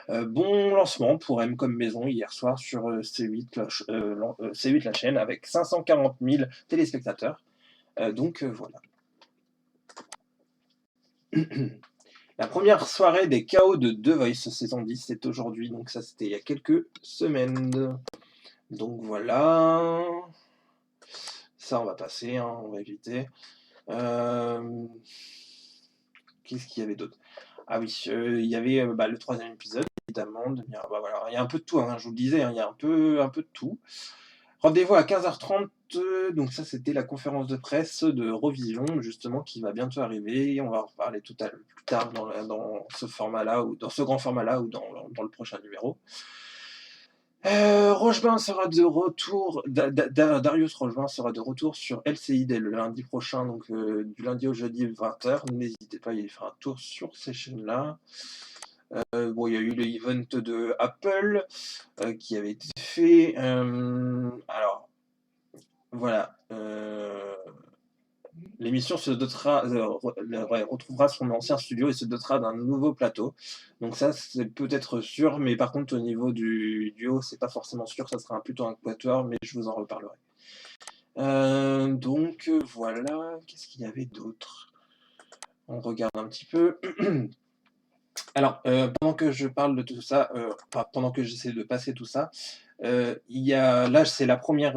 Bon lancement pour M comme Maison hier soir sur, C8 C8 la chaîne avec 540 000 téléspectateurs, voilà. La première soirée des KO de The Voice saison 10, c'est aujourd'hui, donc ça c'était il y a quelques semaines. Donc voilà, ça on va passer, hein, on va éviter. Qu'est-ce qu'il y avait d'autre? Ah oui, il y avait, le troisième épisode évidemment voilà, il y a un peu de tout, hein, je vous le disais, hein, il y a un peu de tout. Rendez-vous à 15h30, donc ça c'était la conférence de presse d'Eurovision justement qui va bientôt arriver. On va en reparler plus tard dans ce format-là ou dans ce grand format-là ou dans le prochain numéro. Rochebain sera de retour, Darius Rochebain sera de retour sur LCI dès le lundi prochain, donc du lundi au jeudi 20h. N'hésitez pas à y faire un tour sur ces chaînes-là. Bon, il y a eu le event de Apple qui avait été fait. Alors, voilà. L'émission retrouvera son ancien studio et se dotera d'un nouveau plateau. Donc ça, c'est peut-être sûr, mais par contre, au niveau du duo, c'est pas forcément sûr. Ça sera plutôt un quatuor, mais je vous en reparlerai. Voilà. Qu'est-ce qu'il y avait d'autre? On regarde un petit peu. Alors, pendant que je parle de tout ça, pendant que j'essaie de passer tout ça, là, c'est la première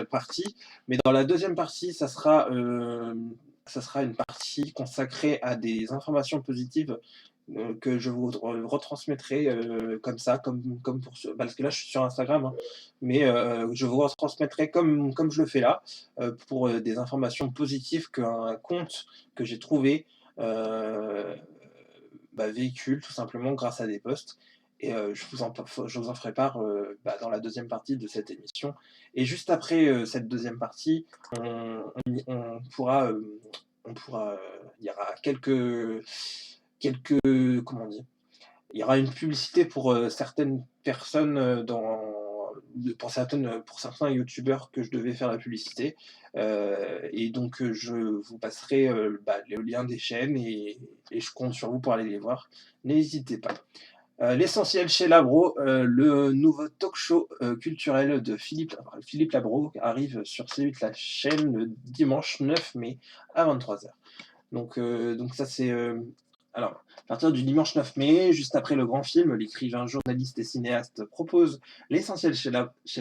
partie, mais dans la deuxième partie, ça sera une partie consacrée à des informations positives que je vous retransmettrai comme ça, comme pour parce que là, je suis sur Instagram, hein, mais je vous retransmettrai comme je le fais là, pour des informations positives qu'un compte que j'ai trouvé. euh, Véhicule tout simplement grâce à des posts. Et je vous en ferai part dans la deuxième partie de cette émission. Et juste après cette deuxième partie, on pourra, il y aura comment dire, il y aura une publicité pour certaines personnes pour certains youtubeurs que je devais faire la publicité. Et donc je vous passerai le lien des chaînes et je compte sur vous pour aller les voir. N'hésitez pas. L'essentiel chez Labro, le nouveau talk show culturel de Philippe Labro arrive sur C8 la chaîne le dimanche 9 mai à 23h. Donc ça c'est alors, à partir du dimanche 9 mai, juste après le grand film, l'écrivain, journaliste et cinéaste propose L'essentiel chez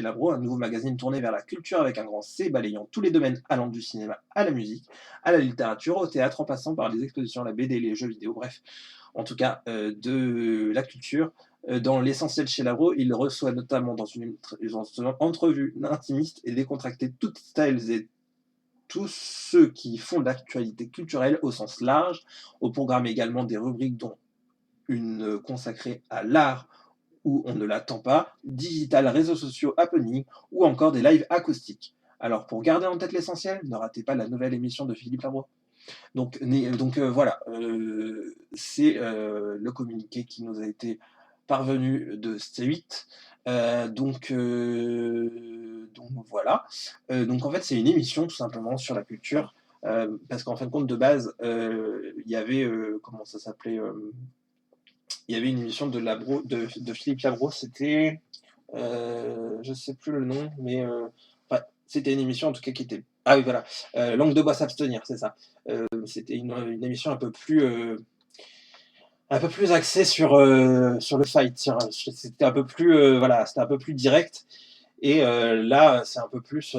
Labro, un nouveau magazine tourné vers la culture avec un grand C, balayant tous les domaines allant du cinéma à la musique, à la littérature, au théâtre, en passant par les expositions, la BD, les jeux vidéo, bref, en tout cas de la culture. Dans L'essentiel chez Labro, il reçoit notamment dans une entrevue intimiste et décontractée toutes styles et tous ceux qui font de l'actualité culturelle au sens large. Au programme également des rubriques dont une consacrée à l'art où on ne l'attend pas, digital, réseaux sociaux, happening ou encore des lives acoustiques. Alors pour garder en tête l'essentiel, ne ratez pas la nouvelle émission de Philippe Labro. Voilà, c'est le communiqué qui nous a été parvenu de C8. Voilà. Donc en fait, c'est une émission tout simplement sur la culture. Parce qu'en fin de compte, de base, il y avait, comment ça s'appelait il y avait une émission de Philippe Labro, c'était, je sais plus le nom, mais c'était une émission en tout cas qui était. Ah oui, voilà, Langue de bois s'abstenir, c'est ça. C'était une émission un peu plus axée sur le fight. C'était un peu plus, voilà, c'était un peu plus direct. Et là, c'est un peu plus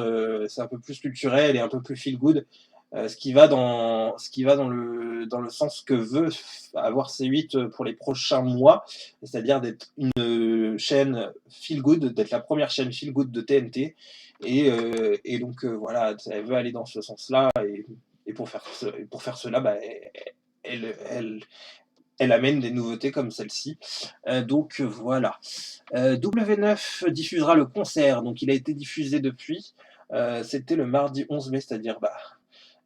culturel et un peu plus feel good. Ce qui va dans le sens que veut avoir C8 pour les prochains mois, c'est-à-dire d'être une chaîne feel good, d'être la première chaîne feel good de TNT. Et donc voilà, elle veut aller dans ce sens-là. Et pour faire cela, elle, elle, elle amène des nouveautés comme celle-ci. Voilà. W9 diffusera le concert, donc il a été diffusé depuis. C'était le mardi 11 mai, c'est-à-dire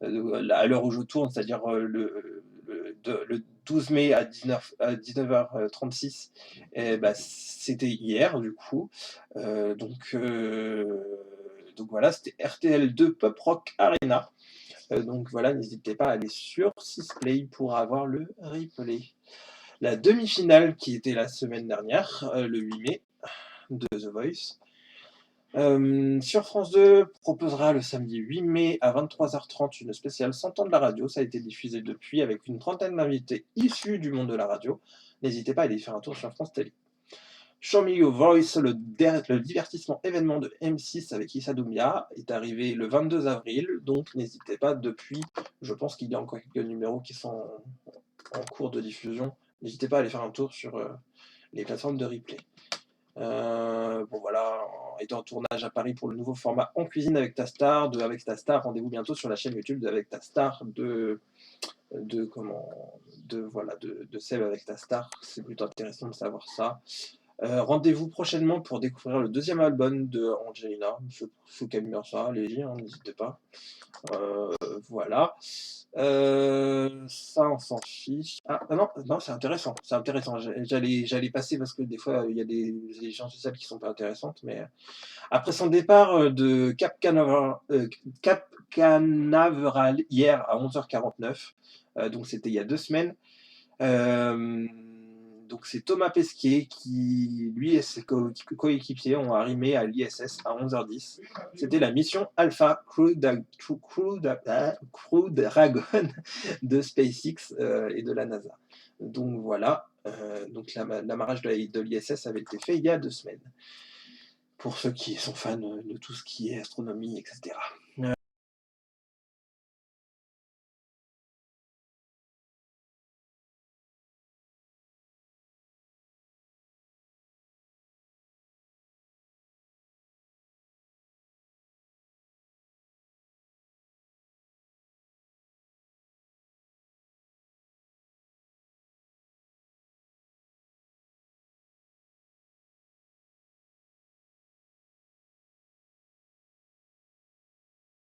à l'heure où je tourne, c'est-à-dire le 12 mai à 19h36. C'était hier, du coup. Donc voilà, c'était RTL2 Pop Rock Arena. Donc voilà, n'hésitez pas à aller sur Sisplay pour avoir le replay. la demi-finale qui était la semaine dernière, le 8 mai, de The Voice. Sur France 2 proposera le samedi 8 mai à 23h30 une spéciale 100 ans de la radio. Ça a été diffusé depuis avec une trentaine d'invités issus du monde de la radio. N'hésitez pas à aller faire un tour sur France Télé. Show Me Your Voice, le divertissement événement de M6 avec Issa Doumbia, est arrivé le 22 avril, donc n'hésitez pas depuis. Je pense qu'il y a encore quelques numéros qui sont en cours de diffusion. N'hésitez pas à aller faire un tour sur les plateformes de replay. Bon voilà, étant en tournage à Paris pour le nouveau format En cuisine avec ta star, de Avec ta star, rendez-vous bientôt sur la chaîne YouTube de Avec ta star, de Seb avec ta star, c'est plutôt intéressant de savoir ça. Rendez-vous prochainement pour découvrir le deuxième album de Angelina, ceux qui aiment bien ça, allez-y, hein, n'hésitez pas. Voilà. Ça, on s'en fiche. Ah non, non, c'est intéressant. C'est intéressant. J'allais passer parce que des fois, il y a des échanges sociales qui sont pas intéressantes. Mais après son départ de Cap Canaveral hier à 11h49, donc c'était il y a 2 semaines. Donc c'est Thomas Pesquet qui, lui et ses coéquipiers ont arrimé à l'ISS à 11h10. C'était la mission Alpha Crew Dragon de SpaceX et de la NASA. Donc voilà, donc l'amarrage de l'ISS avait été fait il y a 2 semaines. Pour ceux qui sont fans de tout ce qui est astronomie, etc.